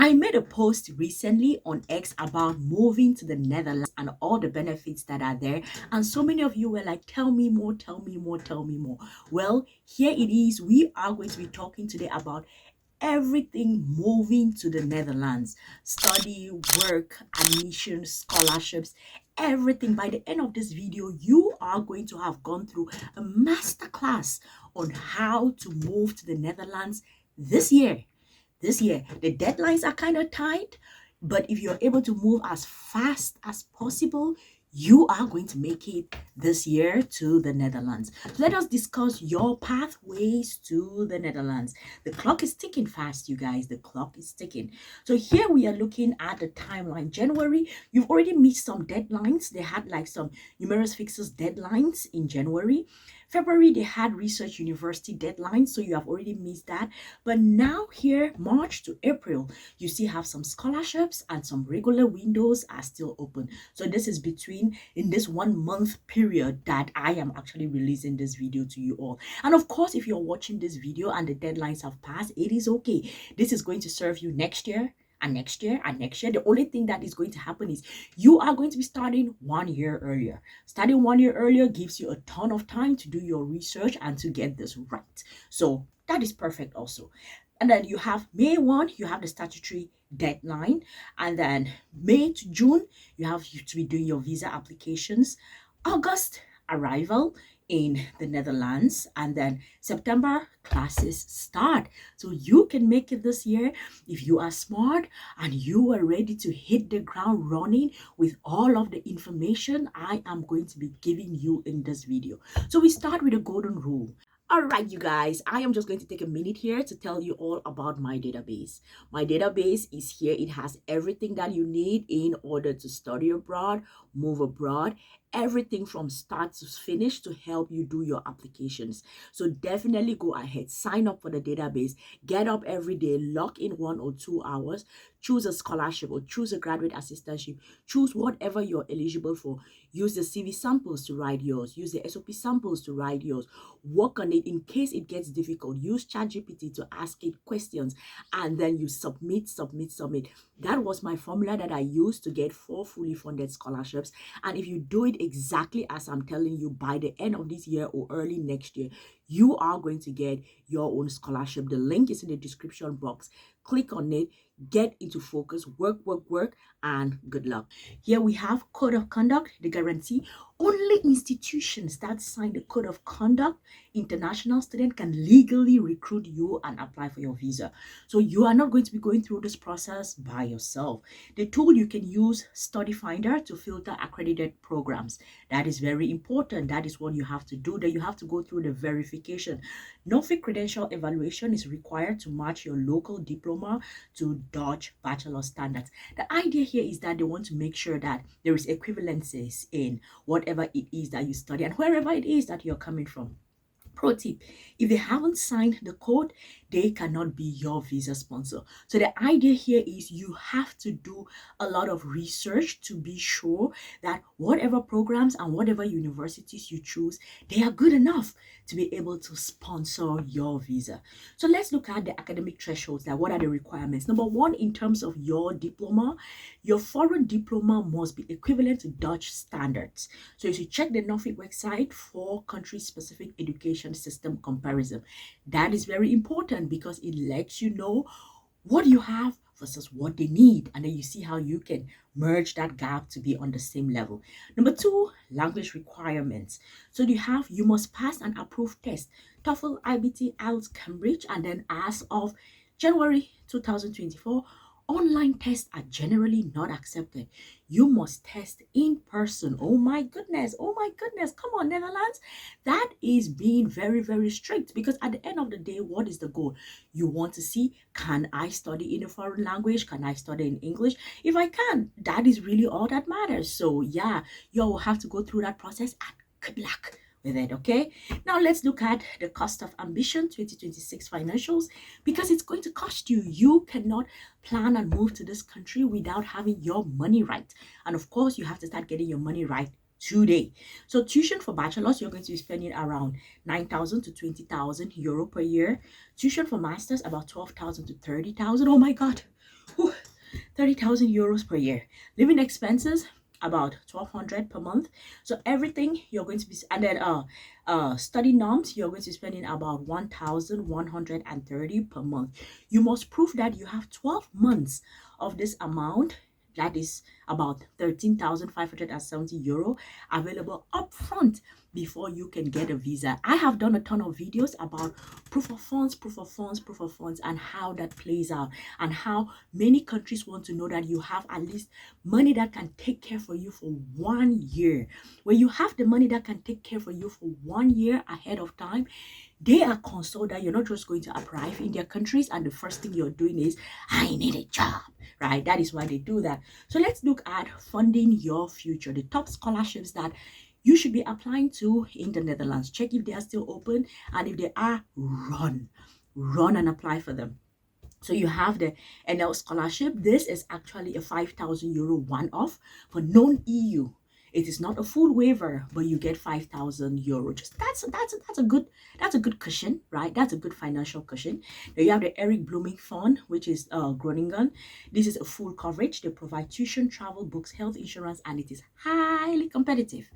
I made a post recently on X about moving to the Netherlands and all the benefits that are there. And so many of you were like, tell me more, tell me more, tell me more. Well, here it is. We are going to be talking today about everything moving to the Netherlands: study, work, admission, scholarships, everything. By the end of this video, you are going to have gone through a masterclass on how to move to the Netherlands this year. The deadlines are kind of tight, but if you're able to move as fast as possible, you are going to make it this year to the Netherlands. Let us discuss your pathways to the Netherlands. The clock is ticking fast, you guys. The clock is ticking. So here we are looking at the timeline. January, you've already missed some deadlines. They had like some numerous fixes deadlines in January. February, they had research university deadlines, so you have already missed that. But now here, March to April, you still have some scholarships and some regular windows are still open. So this is between in this 1 month period that I am actually releasing this video to you all. And of course, if you're watching this video and the deadlines have passed, it is okay. This is going to serve you next year and next year and next year. The only thing that is going to happen is you are going to be starting 1 year earlier. Starting 1 year earlier gives you a ton of time to do your research and to get this right. So that is perfect also. And then you have May 1, you have the statutory deadline. And then May to June, you have to be doing your visa applications. August, arrival in the Netherlands, and then September classes start. So you can make it this year if you are smart and you are ready to hit the ground running with all of the information I am going to be giving you in this video. So we start with the golden rule. All right, you guys, I am just going to take a minute here to tell you all about my database. My database is here. It has everything that you need in order to study abroad, move abroad, everything from start to finish to help you do your applications. So definitely go ahead, sign up for the database, get up every day, log in 1 or 2 hours, choose a scholarship or choose a graduate assistantship, choose whatever you're eligible for. Use the CV samples to write yours, use the SOP samples to write yours, work on it in case it gets difficult. Use ChatGPT to ask it questions, and then you submit. That was my formula that I used to get 4 fully funded scholarships. And if you do it exactly as I'm telling you, by the end of this year or early next year, you are going to get your own scholarship. The link is in the description box. Click on it, get into focus, work, and good luck. Here we have code of conduct, the guarantee. Only institutions that sign the code of conduct, international student, can legally recruit you and apply for your visa. So you are not going to be going through this process by yourself. The tool you can use, Study Finder, to filter accredited programs. That is very important. That is what you have to do. Then you have to go through the verification. NOFIC credential evaluation is required to match your local diploma to Dutch bachelor standards. The idea here is that they want to make sure that there is equivalencies in whatever it is that you study and wherever it is that you're coming from. Pro tip, if they haven't signed the code, they cannot be your visa sponsor. So the idea here is you have to do a lot of research to be sure that whatever programs and whatever universities you choose, they are good enough to be able to sponsor your visa. So let's look at the academic thresholds. That what are the requirements? Number 1, in terms of your diploma, your foreign diploma must be equivalent to Dutch standards. So you should check the NOFIC website for country-specific education system comparison. That is very important because it lets you know what you have versus what they need, and then you see how you can merge that gap to be on the same level. Number 2, language requirements. So you must pass an approved test, TOEFL, IBT, IELTS, Cambridge, and then as of January 2024, online tests are generally not accepted. You must test in person. Oh my goodness. Come on, Netherlands. That is being very, very strict, because at the end of the day, what is the goal? You want to see, can I study in a foreign language? Can I study in English? If I can, that is really all that matters. So yeah, you'll have to go through that process, and good luck with it. Okay, now let's look at the cost of ambition 2026 financials, because it's going to cost you. You cannot plan and move to this country without having your money right, and of course you have to start getting your money right today. So tuition for bachelors, you're going to be spending around 9,000 to 20,000 euro per year. Tuition for masters, about 12,000 to 30,000. Oh my god, Whew, 30,000 euros per year. Living expenses about 1,200 per month. So everything you're going to be, and then study norms, you're going to be spending about 1,130 per month. You must prove that you have 12 months of this amount. That is about 13,570 euro available upfront before you can get a visa. I have done a ton of videos about proof of funds, and how that plays out, and how many countries want to know that you have at least money that can take care for you for 1 year. When you have the money that can take care for you for 1 year ahead of time, they are concerned that you're not just going to arrive in their countries and the first thing you're doing is, I need a job, right? That is why they do that. So let's look at funding your future. The top scholarships that you should be applying to in the Netherlands. Check if they are still open, and if they are, run and apply for them. So you have the NL scholarship. This is actually a 5,000 euro one-off for non-EU. It is not a full waiver, but you get 5,000 euro. Just that's a good cushion, right? That's a good financial cushion. Then you have the Eric Blooming Fund, which is Groningen. This is a full coverage. They provide tuition, travel, books, health insurance, and it is highly competitive.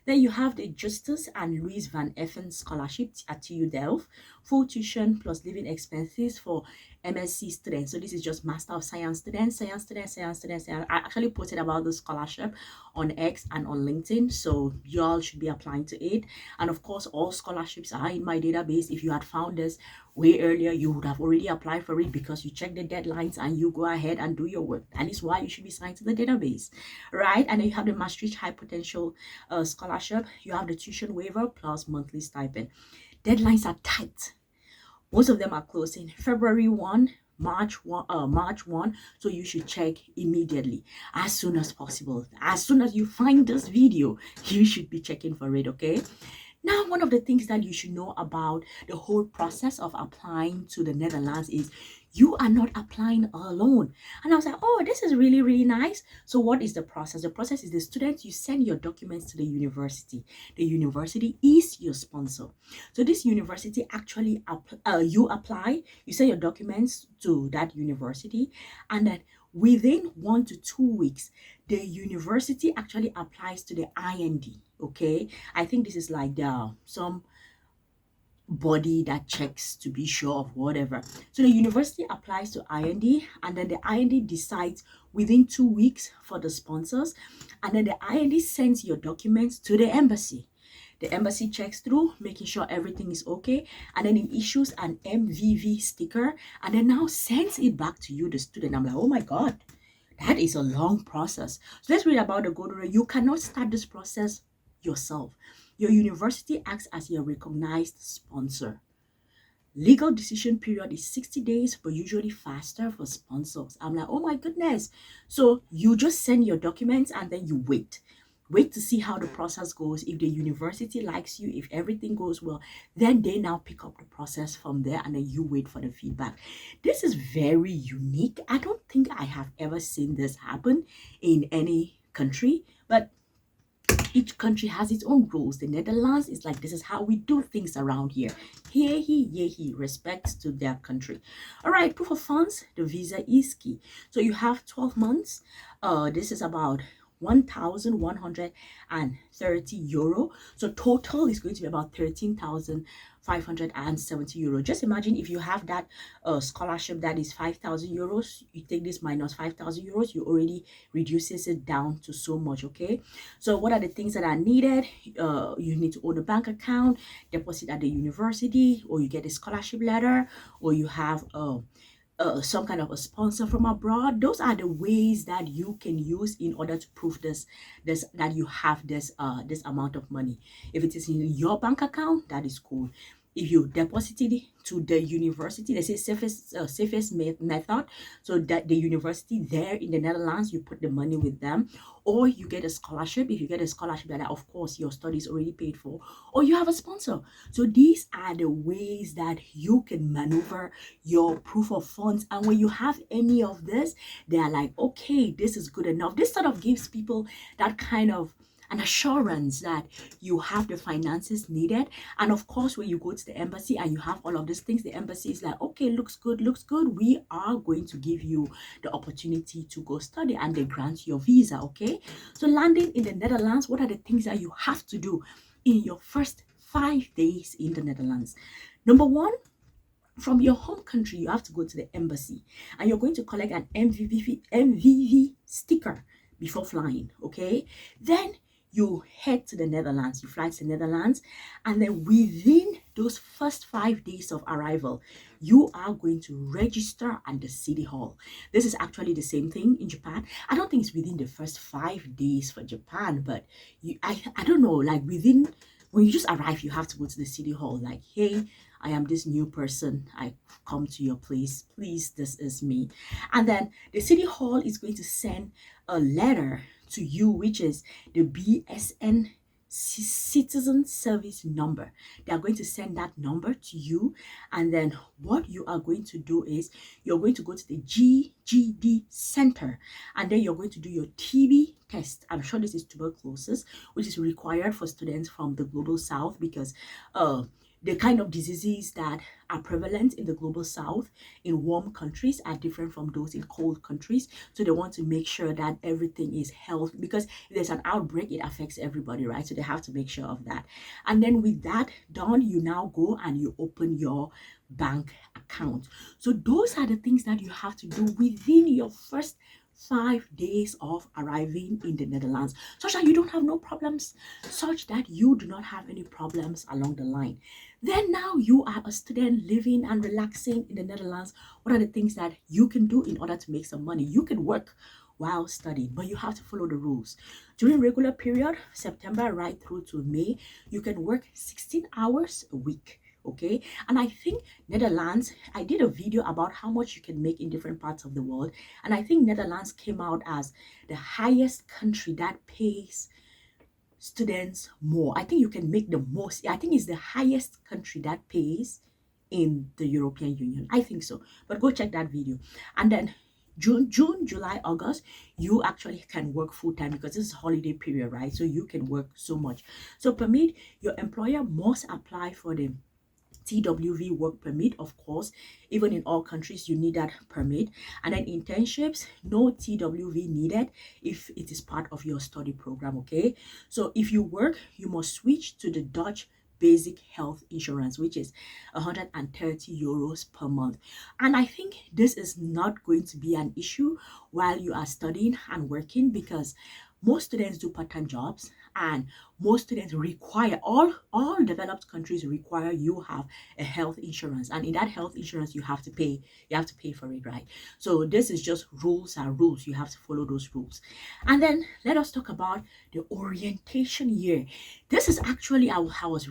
Then you have the Justus and Louis Van Effen scholarship at TU Delft, full tuition plus living expenses for MSc students. So this is just Master of Science students, science students. I actually posted about the scholarship on X and on LinkedIn, so y'all should be applying to it. And of course, all scholarships are in my database. If you had found this way earlier, you would have already applied for it because you check the deadlines and you go ahead and do your work. That is why you should be signed to the database, right? And then you have the Maastricht High Potential scholarship. You have the tuition waiver plus monthly stipend. Deadlines are tight. Most of them are closing February 1, March 1. So you should check immediately, as soon as possible. As soon as you find this video, you should be checking for it, okay? Now, one of the things that you should know about the whole process of applying to the Netherlands is you are not applying alone. And I was like, oh, this is really, really nice. So what is the process? The process is the students, you send your documents to the university. The university is your sponsor. So this university actually, you apply, you send your documents to that university, and then within 1 to 2 weeks, the university actually applies to the IND, okay? I think this is like some body that checks to be sure of whatever. So the university applies to IND, and then the IND decides within 2 weeks for the sponsors, and then the IND sends your documents to the embassy. The embassy checks through, making sure everything is okay, and then it issues an MVV sticker, and then now sends it back to you, the student. I'm like, oh my God, that is a long process. So let's read about the golden rule. You cannot start this process yourself. Your university acts as your recognized sponsor. Legal decision period is 60 days, but usually faster for sponsors. I'm like, oh my goodness. So you just send your documents and then you wait. Wait to see how the process goes. If the university likes you, if everything goes well, then they now pick up the process from there, and then you wait for the feedback. This is very unique. I don't think I have ever seen this happen in any country, but each country has its own rules. The Netherlands is like, this is how we do things around here. Hear he, yea he, respect to their country. All right, proof of funds, the visa is key. So you have 12 months. This is about 1,130 euro. So total is going to be about 13,570 euro. Just imagine if you have that scholarship that is 5,000 euros, you take this minus 5,000 euros, you already reduces it down to so much, okay? So what are the things that are needed? You need to own a bank account, deposit at the university, or you get a scholarship letter, or you have some kind of a sponsor from abroad. Those are the ways that you can use in order to prove this that you have this amount of money. If it is in your bank account, that is cool. If you deposited it to the university, they say safest method, so that the university there in the Netherlands, you put the money with them, or you get a scholarship. If you get a scholarship, that of course your study is already paid for, or you have a sponsor. So these are the ways that you can maneuver your proof of funds. And when you have any of this, they are like, okay, this is good enough. This sort of gives people that kind of an assurance that you have the finances needed. And of course, when you go to the embassy and you have all of these things, the embassy is like, okay, looks good, looks good. We are going to give you the opportunity to go study, and they grant your visa. Okay, so landing in the Netherlands, what are the things that you have to do in your first 5 days in the Netherlands? Number one, from your home country, you have to go to the embassy and you're going to collect an MVV sticker before flying. Okay, then you head to the Netherlands, you fly to the Netherlands, and then within those first 5 days of arrival, you are going to register at the city hall. This is actually the same thing in Japan. I don't think it's within the first 5 days for Japan, but I don't know, like within, when you just arrive, you have to go to the city hall, like, hey, I am this new person. I come to your place. Please, this is me. And then the city hall is going to send a letter to you, which is the BSN citizen service number. They are going to send that number to you, and then what you are going to do is you're going to go to the GGD center, and then you're going to do your TB test. I'm sure this is tuberculosis, which is required for students from the global south, because the kind of diseases that are prevalent in the global south in warm countries are different from those in cold countries. So they want to make sure that everything is healthy, because if there's an outbreak, it affects everybody, right? So they have to make sure of that. And then with that done, you now go and you open your bank account. So those are the things that you have to do within your first 5 days of arriving in the Netherlands, such that you don't have no problems, such that you do not have any problems along the line. Then now you are a student living and relaxing in the Netherlands. What are the things that you can do in order to make some money? You can work while studying, but you have to follow the rules. During regular period, September right through to May, you can work 16 hours a week. Okay, and I think Netherlands, I did a video about how much you can make in different parts of the world, and I think Netherlands came out as the highest country that pays students more. I think you can make the most. I think it's the highest country that pays in the European Union. I think so, but go check that video. And then June, July, August, you actually can work full time, because this is holiday period, right? So you can work so much. So permit, your employer must apply for the TWV work permit. Of course, even in all countries, you need that permit. And then internships, no TWV needed if it is part of your study program. Okay, so if you work, you must switch to the Dutch basic health insurance, which is 130 euros per month. And I think this is not going to be an issue while you are studying and working, because most students do part-time jobs, and most students require, all developed countries require you have a health insurance, and in that health insurance you have to pay for it, right? So this is just rules are rules. You have to follow those rules. And then let us talk about the orientation year. This is actually, I was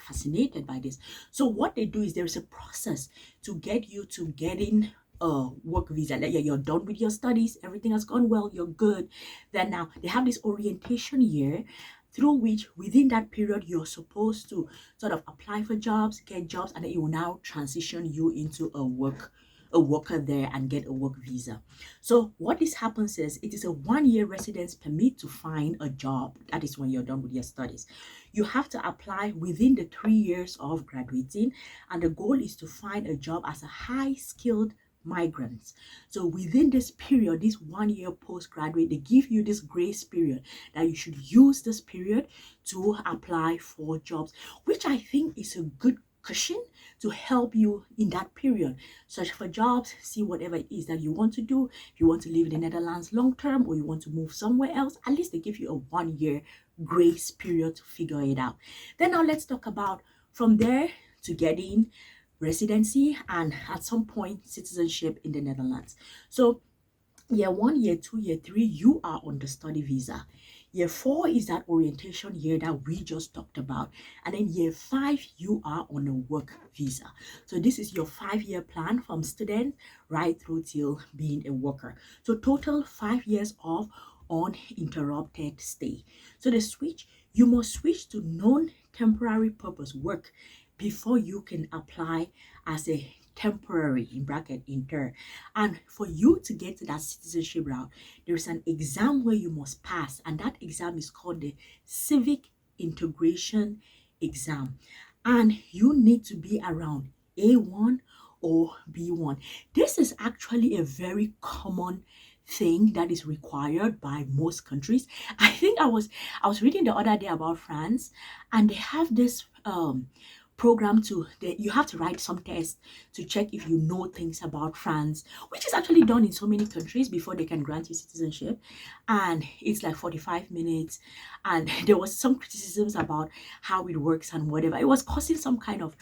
fascinated by this. So what they do is there is a process to get you to getting a work visa. Like, you're done with your studies, everything has gone well, you're good. Then now they have this orientation year, through which within that period you're supposed to sort of apply for jobs, get jobs, and then it will now transition you into a worker there and get a work visa. So what this happens is, it is a 1-year residence permit to find a job. That is when you're done with your studies. You have to apply within the 3 years of graduating, and the goal is to find a job as a high-skilled migrants. So within this period, this 1-year postgraduate, they give you this grace period that you should use this period to apply for jobs, which I think is a good cushion to help you in that period. Search for jobs, see whatever it is that you want to do. If you want to live in the Netherlands long term, or you want to move somewhere else, at least they give you a 1-year grace period to figure it out. Then now let's talk about from there to getting residency, and at some point citizenship in the Netherlands. So year 1, year 2, year 3, you are on the study visa. Year 4 is that orientation year that we just talked about. And then year 5, you are on a work visa. So this is your 5-year plan from student right through till being a worker. So total 5 years of uninterrupted stay. So the switch, you must switch to non-temporary purpose work before you can apply as a temporary in bracket inter. And for you to get to that citizenship route, there is an exam where you must pass, and that exam is called the civic integration exam. And you need to be around A1 or B1. This is actually a very common thing that is required by most countries. I think I was reading the other day about France, and they have this program you have to write some tests to check if you know things about France, which is actually done in so many countries before they can grant you citizenship. And it's like 45 minutes, and there was some criticisms about how it works and whatever. It was causing some kind of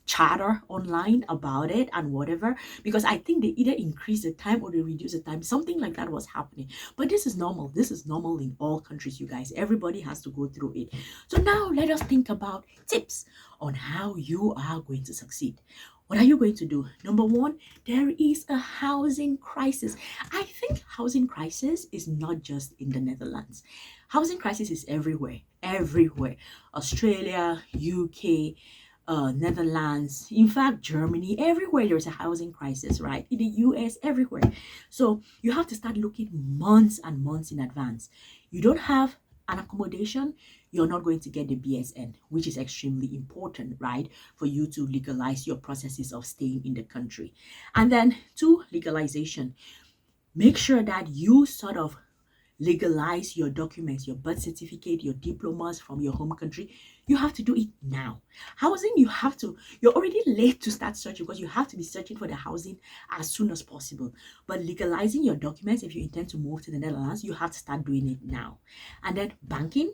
chatter online about it and whatever, because I think they either increase the time or they reduce the time. Something like that was happening. But this is normal. This is normal in all countries, you guys. Everybody has to go through it. So now let us think about tips on how you are going to succeed. What are you going to do? Number one, there is a housing crisis. I think housing crisis is not just in the Netherlands. Housing crisis is everywhere, everywhere. Australia, UK, Netherlands, in fact, Germany, everywhere there's a housing crisis, right? In the US, everywhere. So you have to start looking months and months in advance. You don't have an accommodation, you're not going to get the BSN, which is extremely important, right? For you to legalize your processes of staying in the country. And then two, legalization. Make sure that you sort of legalize your documents, your birth certificate, your diplomas from your home country. You have to do it now. Housing, you're already late to start searching, because you have to be searching for the housing as soon as possible. But legalizing your documents, if you intend to move to the Netherlands, you have to start doing it now. And then banking,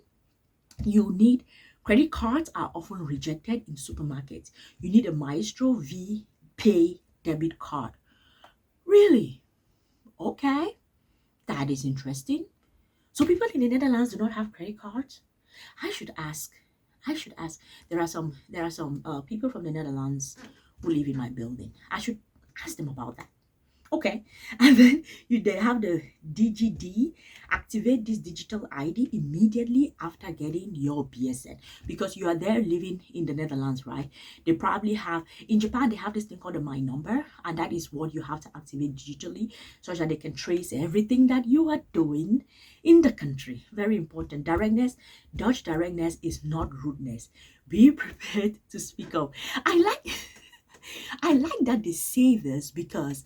you need credit cards are often rejected in supermarkets. You need a Maestro V Pay debit card. Really? Okay, that is interesting. So people in the Netherlands do not have credit cards. I should ask. I should ask. There are some people from the Netherlands who live in my building. I should ask them about that. Okay. And then they have the DGD. Activate this digital ID immediately after getting your BSN, because you are there living in the Netherlands, right? They probably have, in Japan, they have this thing called a My Number, and that is what you have to activate digitally so that they can trace everything that you are doing in the country. Very important. Directness. Dutch directness is not rudeness. Be prepared to speak up. I like that they say this, because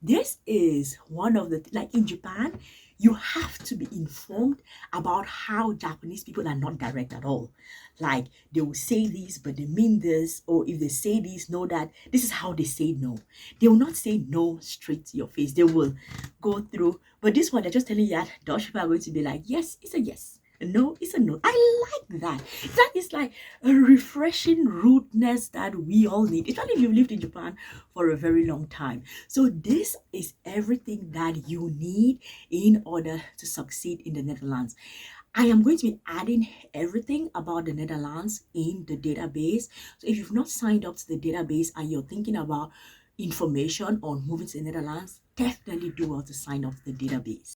this is one of the, like in Japan, you have to be informed about how Japanese people are not direct at all. Like they will say this, but they mean this, or if they say this, know that this is how they say no. They will not say no straight to your face. They will go through. But this one, they're just telling you that Dutch people are going to be like, yes, it's a yes. No, it's a no. I like that. That is like a refreshing rudeness that we all need, especially if you've lived in Japan for a very long time. So this is everything that you need in order to succeed in the Netherlands. I am going to be adding everything about the Netherlands in the database. So if you've not signed up to the database and you're thinking about information on moving to the Netherlands, definitely do well to sign up to the database.